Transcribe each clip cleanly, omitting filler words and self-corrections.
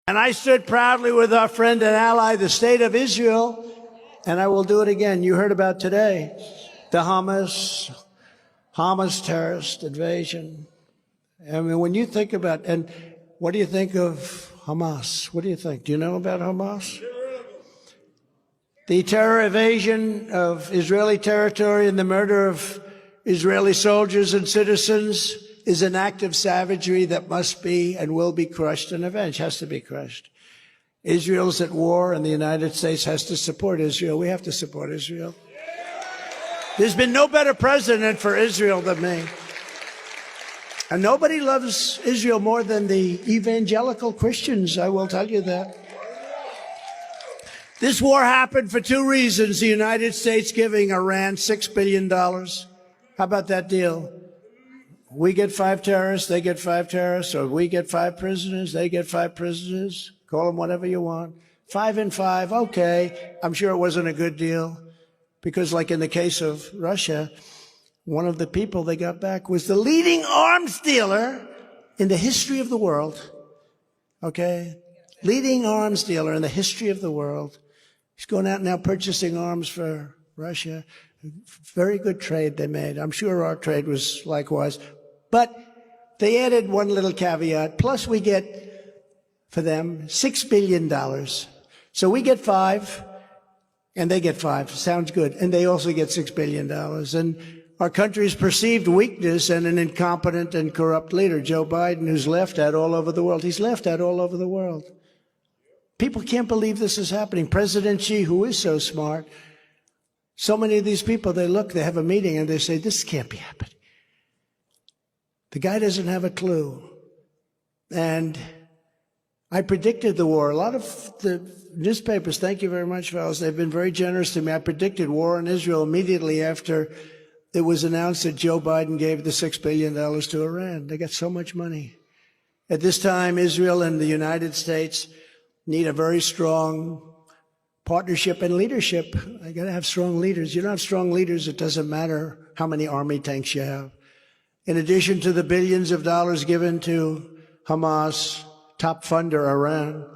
And I stood proudly with our friend and ally, the state of Israel, and I will do it again. You heard about today, the Hamas terrorist invasion. I mean, when you think about, and what do you think of Hamas? What do you think? Do you know about Hamas? The terror invasion of Israeli territory and the murder of Israeli soldiers and citizens is an act of savagery that must be and will be crushed and avenged, has to be crushed. Israel's at war and the United States has to support Israel. We have to support Israel. There's been no better president for Israel than me. And nobody loves Israel more than the evangelical Christians, I will tell you that. This war happened for two reasons. The United States giving Iran $6 billion. How about that deal? We get 5 terrorists, they get 5 terrorists, or we get 5 prisoners, they get 5 prisoners. Call them whatever you want. 5 and 5, okay. I'm sure it wasn't a good deal. Because like in the case of Russia, one of the people they got back was the leading arms dealer in the history of the world. Okay? Leading arms dealer in the history of the world. He's going out now purchasing arms for Russia. Very good trade they made. I'm sure our trade was likewise. But they added one little caveat. Plus we get, for them, $6 billion. So we get 5, and they get 5. Sounds good. And they also get $6 billion. And our country's perceived weakness and an incompetent and corrupt leader, Joe Biden, who's laughed at all over the world. He's laughed at all over the world. People can't believe this is happening. President Xi, who is so smart, so many of these people, they have a meeting and they say, this can't be happening. The guy doesn't have a clue. And I predicted the war. A lot of the newspapers, thank you very much, fellas, they've been very generous to me. I predicted war in Israel immediately after it was announced that Joe Biden gave the $6 billion to Iran. They got so much money. At this time, Israel and the United States need a very strong partnership and leadership. I got to have strong leaders. You don't have strong leaders, it doesn't matter how many army tanks you have. In addition to the billions of dollars given to Hamas, top funder Iran,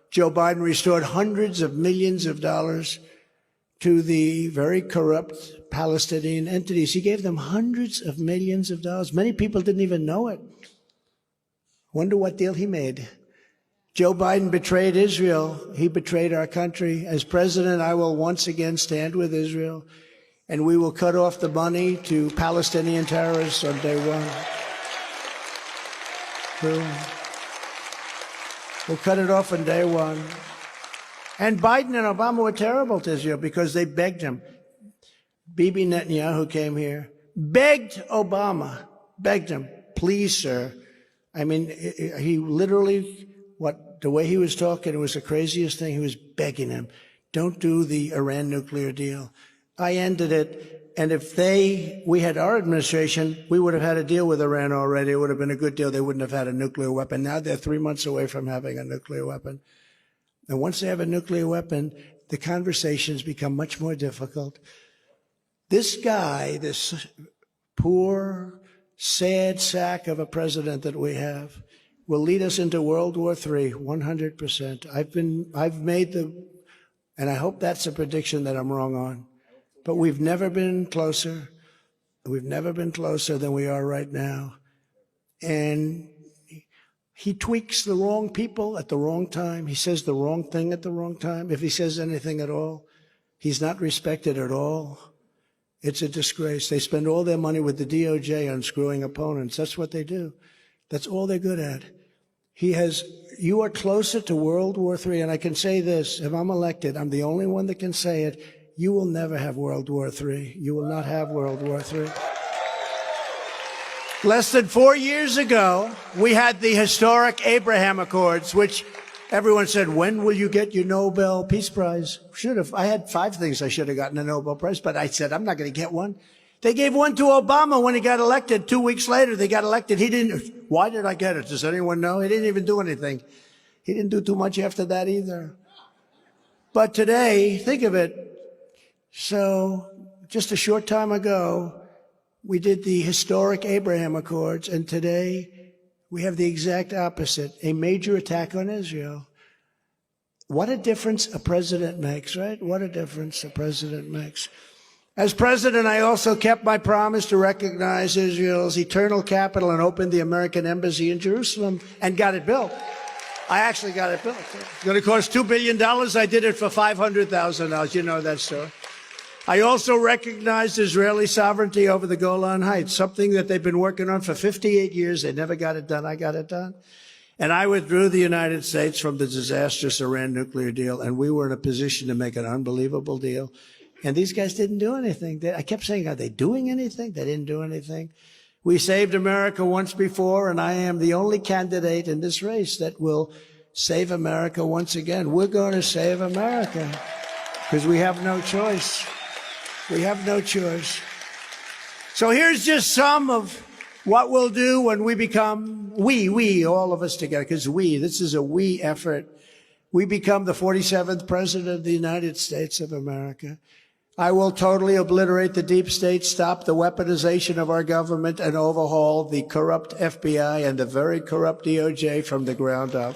Joe Biden restored hundreds of millions of dollars to the very corrupt Palestinian entities. He gave them hundreds of millions of dollars. Many people didn't even know it. Wonder what deal he made. Joe Biden betrayed Israel. He betrayed our country. As president, I will once again stand with Israel, and we will cut off the money to Palestinian terrorists on day one. We'll cut it off on day one. And Biden and Obama were terrible to Israel because they begged him. Bibi Netanyahu came here, begged Obama, begged him, please, sir. I mean, he literally, the way he was talking, it was the craziest thing. He was begging him, don't do the Iran nuclear deal. I ended it, and if we had our administration, we would have had a deal with Iran already. It would have been a good deal. They wouldn't have had a nuclear weapon. Now they're 3 months away from having a nuclear weapon. And once they have a nuclear weapon, the conversations become much more difficult. This guy, this poor, sad sack of a president that we have, will lead us into World War III, 100%. I've made and I hope that's a prediction that I'm wrong on. But we've never been closer. We've never been closer than we are right now. And he tweaks the wrong people at the wrong time. He says the wrong thing at the wrong time. If he says anything at all, he's not respected at all. It's a disgrace. They spend all their money with the DOJ on screwing opponents. That's what they do. That's all they're good at. You are closer to World War III, and I can say this, if I'm elected, I'm the only one that can say it, you will never have World War III. You will not have World War III. Less than 4 years ago, we had the historic Abraham Accords, which everyone said, when will you get your Nobel Peace Prize? Should have. I had 5 things I should have gotten a Nobel Prize, but I said, I'm not going to get one. They gave one to Obama when he got elected. 2 weeks later, they got elected. He didn't. Why did I get it? Does anyone know? He didn't even do anything. He didn't do too much after that either. But today, think of it. So just a short time ago, we did the historic Abraham Accords, and today we have the exact opposite, a major attack on Israel. What a difference a president makes, right? What a difference a president makes. As president, I also kept my promise to recognize Israel's eternal capital and opened the American embassy in Jerusalem and got it built. I actually got it built. It's going to cost $2 billion. I did it for $500,000. You know that story. I also recognized Israeli sovereignty over the Golan Heights, something that they've been working on for 58 years. They never got it done. I got it done. And I withdrew the United States from the disastrous Iran nuclear deal, and we were in a position to make an unbelievable deal. And these guys didn't do anything. I kept saying, are they doing anything? They didn't do anything. We saved America once before, and I am the only candidate in this race that will save America once again. We're going to save America because we have no choice. We have no choice. So here's just some of what we'll do when we become, all of us together, because this is a we effort. We become the 47th president of the United States of America. I will totally obliterate the deep state, stop the weaponization of our government, and overhaul the corrupt FBI and the very corrupt DOJ from the ground up.